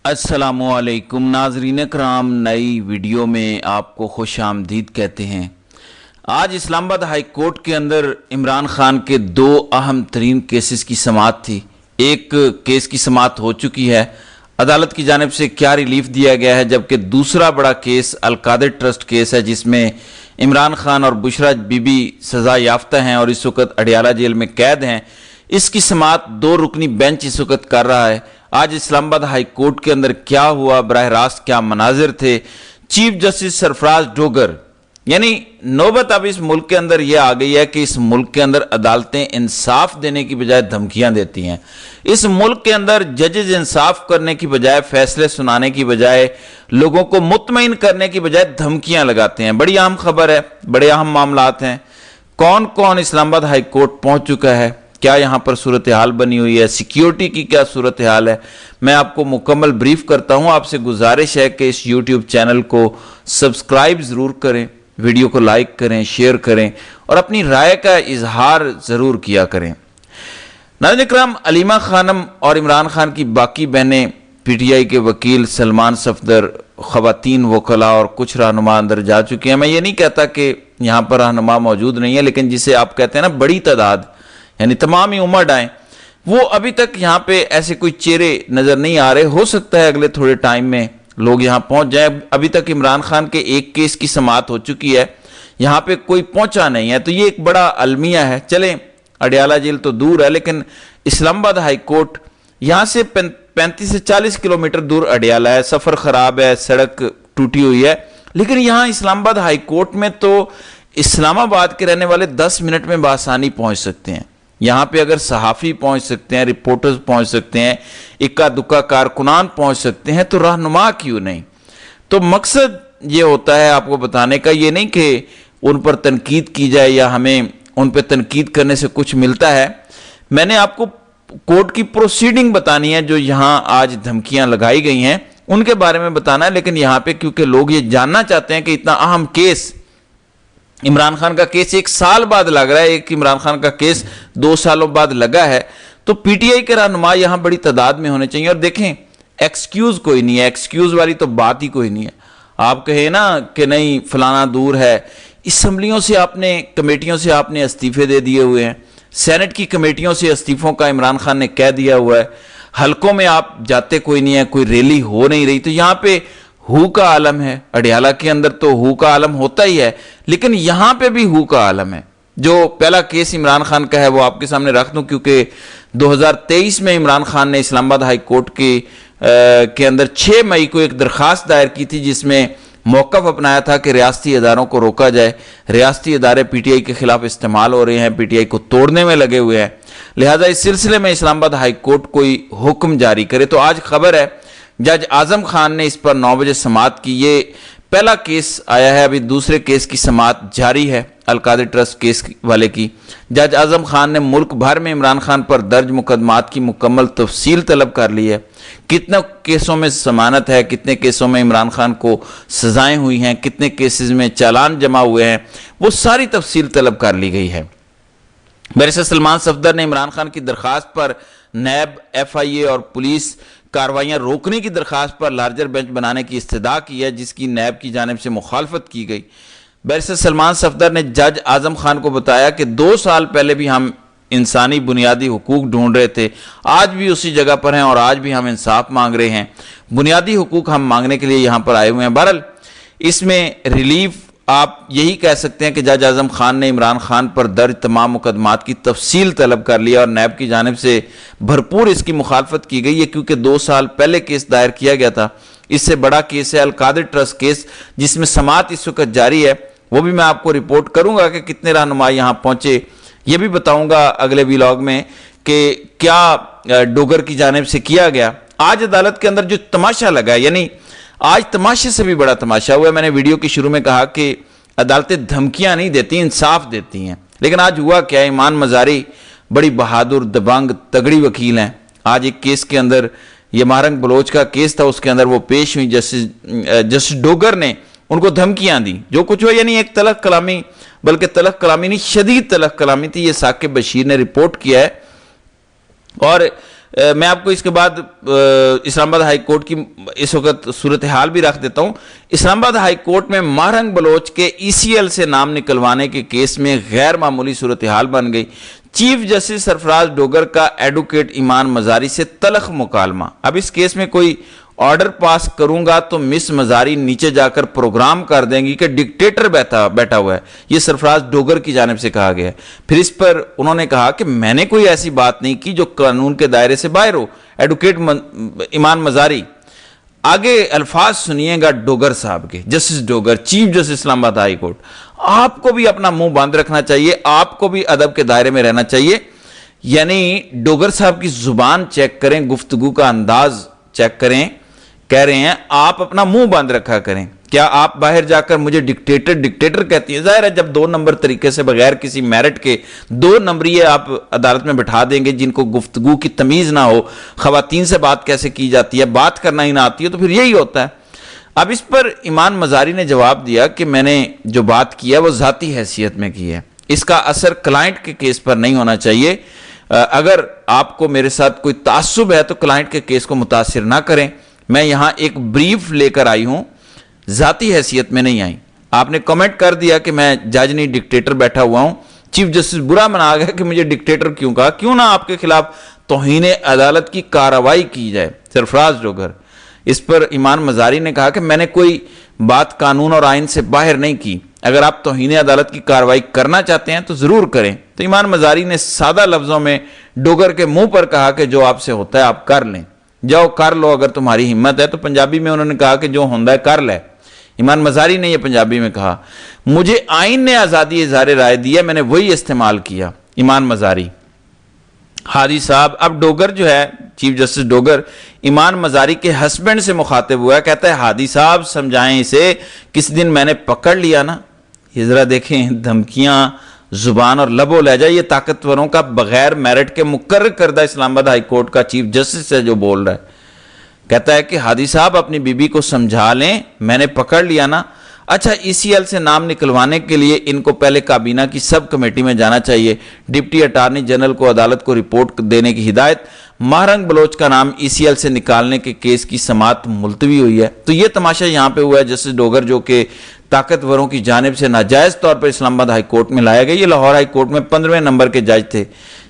السلام علیکم ناظرین کرام، نئی ویڈیو میں آپ کو خوش آمدید کہتے ہیں۔ آج اسلام آباد ہائی کورٹ کے اندر عمران خان کے دو اہم ترین کیسز کی سماعت تھی۔ ایک کیس کی سماعت ہو چکی ہے، عدالت کی جانب سے کیا ریلیف دیا گیا ہے، جبکہ دوسرا بڑا کیس القادر ٹرسٹ کیس ہے جس میں عمران خان اور بشرا بی بی سزا یافتہ ہیں اور اس وقت اڈیالہ جیل میں قید ہیں۔ اس کی سماعت دو رکنی بینچ اس وقت کر رہا ہے۔ آج اسلام آباد ہائی کورٹ کے اندر کیا ہوا، براہ راست کیا مناظر تھے، چیف جسٹس سرفراز ڈوگر، یعنی نوبت اب اس ملک کے اندر یہ آ گئی ہے کہ اس ملک کے اندر عدالتیں انصاف دینے کی بجائے دھمکیاں دیتی ہیں۔ اس ملک کے اندر ججز انصاف کرنے کی بجائے، فیصلے سنانے کی بجائے، لوگوں کو مطمئن کرنے کی بجائے دھمکیاں لگاتے ہیں۔ بڑی اہم خبر ہے، بڑے اہم معاملات ہیں۔ کون کون اسلام آباد ہائی کورٹ پہنچ چکا ہے، کیا یہاں پر صورتحال بنی ہوئی ہے، سیکیورٹی کی کیا صورتحال ہے، میں آپ کو مکمل بریف کرتا ہوں۔ آپ سے گزارش ہے کہ اس یوٹیوب چینل کو سبسکرائب ضرور کریں، ویڈیو کو لائک کریں، شیئر کریں اور اپنی رائے کا اظہار ضرور کیا کریں۔ ناظرین اکرام، علیمہ خانم اور عمران خان کی باقی بہنیں، پی ٹی آئی کے وکیل سلمان صفدر، خواتین وکلاء اور کچھ رہنما اندر جا چکے ہیں۔ میں یہ نہیں کہتا کہ یہاں پر رہنما موجود نہیں ہے، لیکن جسے آپ کہتے ہیں نا بڑی تعداد، یعنی تمام ہی عمر ڈائیں، وہ ابھی تک یہاں پہ ایسے کوئی چہرے نظر نہیں آ رہے۔ ہو سکتا ہے اگلے تھوڑے ٹائم میں لوگ یہاں پہنچ جائیں۔ ابھی تک عمران خان کے ایک کیس کی سماعت ہو چکی ہے، یہاں پہ کوئی پہنچا نہیں ہے، تو یہ ایک بڑا المیہ ہے۔ چلیں، اڈیالہ جیل تو دور ہے، لیکن اسلام آباد ہائی کورٹ یہاں سے 35 سے 40 کلومیٹر دور اڈیالہ ہے، سفر خراب ہے، سڑک ٹوٹی ہوئی ہے، لیکن یہاں اسلام آباد ہائی کورٹ میں تو اسلام آباد کے رہنے والے 10 منٹ میں بآسانی پہنچ سکتے ہیں۔ یہاں پہ اگر صحافی پہنچ سکتے ہیں، رپورٹرز پہنچ سکتے ہیں، اکا دکا کارکنان پہنچ سکتے ہیں، تو رہنما کیوں نہیں؟ تو مقصد یہ ہوتا ہے آپ کو بتانے کا، یہ نہیں کہ ان پر تنقید کی جائے یا ہمیں ان پہ تنقید کرنے سے کچھ ملتا ہے۔ میں نے آپ کو کورٹ کی پروسیڈنگ بتانی ہے، جو یہاں آج دھمکیاں لگائی گئی ہیں ان کے بارے میں بتانا ہے، لیکن یہاں پہ کیونکہ لوگ یہ جاننا چاہتے ہیں کہ اتنا اہم کیس، عمران خان کا کیس 1 سال بعد لگ رہا ہے، ایک عمران خان کا کیس 2 سالوں بعد لگا ہے، تو پی ٹی آئی کے رہنما یہاں بڑی تعداد میں ہونے چاہیے۔ اور دیکھیں، ایکسکیوز کوئی نہیں ہے، ایکسکیوز والی تو بات ہی کوئی نہیں ہے۔ آپ کہیں نا کہ نہیں فلانا دور ہے، اسمبلیوں سے آپ نے، کمیٹیوں سے آپ نے استعفے دے دیے ہوئے ہیں، سینٹ کی کمیٹیوں سے استعفوں کا عمران خان نے کہہ دیا ہوا ہے، حلقوں میں آپ جاتے کوئی نہیں ہے، کوئی ریلی ہو نہیں رہی، تو یہاں پہ ہو کا عالم ہے۔ اڈیالہ کے اندر تو ہو کا عالم ہوتا ہی ہے، لیکن یہاں پہ بھی ہو کا عالم ہے۔ جو پہلا کیس عمران خان کا ہے وہ آپ کے سامنے رکھ دوں، کیونکہ 2023 میں عمران خان نے اسلام آباد ہائی کورٹ کے اندر 6 مئی کو ایک درخواست دائر کی تھی، جس میں موقف اپنایا تھا کہ ریاستی اداروں کو روکا جائے۔ ریاستی ادارے پی ٹی آئی کے خلاف استعمال ہو رہے ہیں، پی ٹی آئی کو توڑنے میں لگے ہوئے ہیں، لہٰذا اس سلسلے میں اسلام آباد ہائی کورٹ کوئی حکم جاری کرے۔ تو آج خبر ہے جج اعظم خان نے اس پر 9 بجے سماعت کی۔ یہ پہلا کیس آیا ہے، ابھی دوسرے کیس کی سماعت جاری ہے، القادر ٹرسٹ کیس والے کی۔ جج اعظم خان نے ملک بھر میں عمران خان پر درج مقدمات کی مکمل تفصیل طلب کر لی ہے۔ کتنے کیسوں میں ضمانت ہے، کتنے کیسوں میں عمران خان کو سزائیں ہوئی ہیں، کتنے کیسز میں چالان جمع ہوئے ہیں، وہ ساری تفصیل طلب کر لی گئی ہے۔ بیرسٹر سلمان صفدر نے عمران خان کی درخواست پر نیب، ایف آئی اے اور پولیس کارروائیاں روکنے کی درخواست پر لارجر بینچ بنانے کی استدعا کی ہے، جس کی نیب کی جانب سے مخالفت کی گئی۔ بیرسٹر سلمان صفدر نے جج اعظم خان کو بتایا کہ 2 سال پہلے بھی ہم انسانی بنیادی حقوق ڈھونڈ رہے تھے، آج بھی اسی جگہ پر ہیں اور آج بھی ہم انصاف مانگ رہے ہیں، بنیادی حقوق ہم مانگنے کے لیے یہاں پر آئے ہوئے ہیں۔ بہرحال اس میں ریلیف آپ یہی کہہ سکتے ہیں کہ جج اعظم خان نے عمران خان پر درج تمام مقدمات کی تفصیل طلب کر لیا اور نیب کی جانب سے بھرپور اس کی مخالفت کی گئی ہے، کیونکہ 2 سال پہلے کیس دائر کیا گیا تھا۔ اس سے بڑا کیس ہے القادر ٹرسٹ کیس، جس میں سماعت اس وقت جاری ہے، وہ بھی میں آپ کو رپورٹ کروں گا کہ کتنے رہنما یہاں پہنچے، یہ بھی بتاؤں گا اگلے ویلاگ میں کہ کیا ڈوگر کی جانب سے کیا گیا۔ آج عدالت کے اندر جو تماشا لگا ہے، یعنی آج تماشے سے بھی بڑا تماشا ہوا ہے۔ میں نے ویڈیو کی شروع میں کہا کہ عدالتیں دھمکیاں نہیں دیتی، انصاف دیتی ہیں، لیکن آج ہوا کیا؟ ایمان مزاری بڑی بہادر، دبنگ، تگڑی وکیل ہیں۔ آج ایک کیس کے اندر، یہ مہرنگ بلوچ کا کیس تھا، اس کے اندر وہ پیش ہوئی، جسٹس ڈوگر نے ان کو دھمکیاں دی، جو کچھ ہوا یعنی ایک تلخ کلامی، بلکہ تلخ کلامی نہیں، شدید تلخ کلامی تھی۔ یہ ثاقب بشیر نے رپورٹ کیا ہے، اور میں آپ کو اس کے بعد اسلام آباد ہائی کورٹ کی اس وقت صورتحال بھی رکھ دیتا ہوں۔ اسلام آباد ہائی کورٹ میں مہرنگ بلوچ کے ECL سے نام نکلوانے کے کیس میں غیر معمولی صورتحال بن گئی۔ چیف جسٹس سرفراز ڈوگر کا ایڈوکیٹ ایمان مزاری سے تلخ مکالمہ۔ اب اس کیس میں کوئی آرڈر پاس کروں گا تو مس مزاری نیچے جا کر پروگرام کر دیں گی کہ ڈکٹیٹر بیٹھا ہوا ہے، یہ سرفراز ڈوگر کی جانب سے کہا گیا ہے۔ پھر اس پر انہوں نے کہا کہ میں نے کوئی ایسی بات نہیں کی جو قانون کے دائرے سے باہر ہو۔ ایڈوکیٹ ایمان مزاری، آگے الفاظ سنیے گا ڈوگر صاحب کے، جسٹس ڈوگر، چیف جسٹس اسلام آباد ہائی کورٹ۔ آپ کو بھی اپنا منہ بند رکھنا چاہیے، آپ کو بھی ادب کے دائرے میں رہنا چاہیے۔ یعنی ڈوگر صاحب کی زبان چیک کریں، گفتگو کا انداز چیک کریں، کہہ رہے ہیں آپ اپنا منہ بند رکھا کریں۔ کیا آپ باہر جا کر مجھے ڈکٹیٹر کہتی ہیں؟ ظاہر ہے جب 2 نمبر طریقے سے بغیر کسی میرٹ کے 2 نمبریے آپ عدالت میں بٹھا دیں گے جن کو گفتگو کی تمیز نہ ہو، خواتین سے بات کیسے کی جاتی ہے، بات کرنا ہی نہ آتی ہے، تو پھر یہی ہوتا ہے۔ اب اس پر ایمان مزاری نے جواب دیا کہ میں نے جو بات کی ہے وہ ذاتی حیثیت میں کی ہے، اس کا اثر کلائنٹ کے کیس پر نہیں ہونا چاہیے۔ اگر آپ کو میرے ساتھ کوئی تعصب ہے تو کلائنٹ کے کیس کو متاثر نہ کریں، میں یہاں ایک بریف لے کر آئی ہوں، ذاتی حیثیت میں نہیں آئی۔ آپ نے کمنٹ کر دیا کہ میں جج نہیں ڈکٹیٹر بیٹھا ہوا ہوں، چیف جسٹس برا منا گیا کہ مجھے ڈکٹیٹر کیوں کہا، کیوں نہ آپ کے خلاف توہین عدالت کی کارروائی کی جائے۔ سرفراز ڈوگر، اس پر ایمان مزاری نے کہا کہ میں نے کوئی بات قانون اور آئین سے باہر نہیں کی، اگر آپ توہین عدالت کی کارروائی کرنا چاہتے ہیں تو ضرور کریں۔ تو ایمان مزاری نے سادہ لفظوں میں ڈوگر کے منہ پر کہا کہ جو آپ سے ہوتا ہے آپ کر لیں، جاؤ کر لو اگر تمہاری ہمت ہے۔ تو پنجابی میں انہوں نے کہا کہ جو ہوندہ ہے کر لے۔ ایمان مزاری نے یہ پنجابی میں کہا، مجھے آئین نے آزادی اظہار رائے دی ہے، میں نے وہی استعمال کیا۔ ایمان مزاری، ہادی صاحب، اب ڈوگر جو ہے چیف جسٹس ڈوگر ایمان مزاری کے ہسبینڈ سے مخاطب ہوا ہے، کہتا ہے ہادی صاحب سمجھائیں اسے، کس دن میں نے پکڑ لیا نا۔ یہ ذرا دیکھیں دھمکیاں، زبان اور لب و لہجہ، یہ طاقتوروں کا بغیر میرٹ کے مقرر کردہ اسلام آباد ہائی کورٹ کا چیف جسٹس ہے جو بول رہا ہے۔ کہتا ہے کہ ہادی صاحب اپنی بیوی کو سمجھا لیں، میں نے پکڑ لیا نا۔ اچھا، ECL سے نام نکلوانے کے لیے ان کو پہلے کابینہ کی سب کمیٹی میں جانا چاہیے۔ ڈپٹی اٹارنی جنرل کو عدالت کو رپورٹ دینے کی ہدایت۔ مہرنگ بلوچ کا نام ECL سے نکالنے کے کیس کی سماعت ملتوی ہوئی ہے۔ تو یہ تماشا یہاں پہ ہوا ہے، جسٹس ڈوگر جو کہ طاقتوروں کی جانب سے ناجائز طور پر اسلام آباد ہائی کورٹ میں لایا گیا، یہ لاہور ہائی کورٹ میں 15ویں نمبر کے جج تھے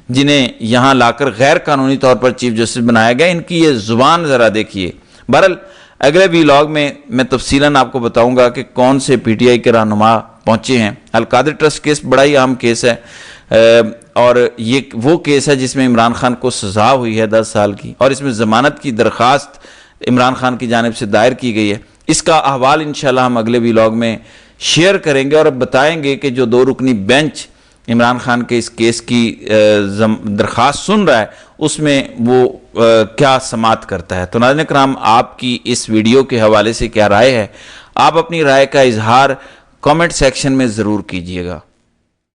جنہیں یہاں لا کر غیر قانونی طور پر چیف جسٹس بنایا گیا۔ ان کی یہ زبان ذرا دیکھیے۔ بہرحال اگلے ویلاگ میں تفصیلاً آپ کو بتاؤں گا کہ کون سے PTI کے رہنما پہنچے ہیں۔ القادر ٹرسٹ کیس بڑا ہی اہم کیس ہے، اور یہ وہ کیس ہے جس میں عمران خان کو سزا ہوئی ہے 10 سال کی، اور اس میں ضمانت کی درخواست عمران خان کی جانب سے دائر کی گئی ہے۔ اس کا احوال انشاءاللہ ہم اگلے ویلاگ میں شیئر کریں گے اور اب بتائیں گے کہ جو 2 رکنی بینچ عمران خان کے اس کیس کی درخواست سن رہا ہے اس میں وہ کیا سماعت کرتا ہے۔ تو ناظرین کرام، آپ کی اس ویڈیو کے حوالے سے کیا رائے ہے؟ آپ اپنی رائے کا اظہار کامنٹ سیکشن میں ضرور کیجئے گا۔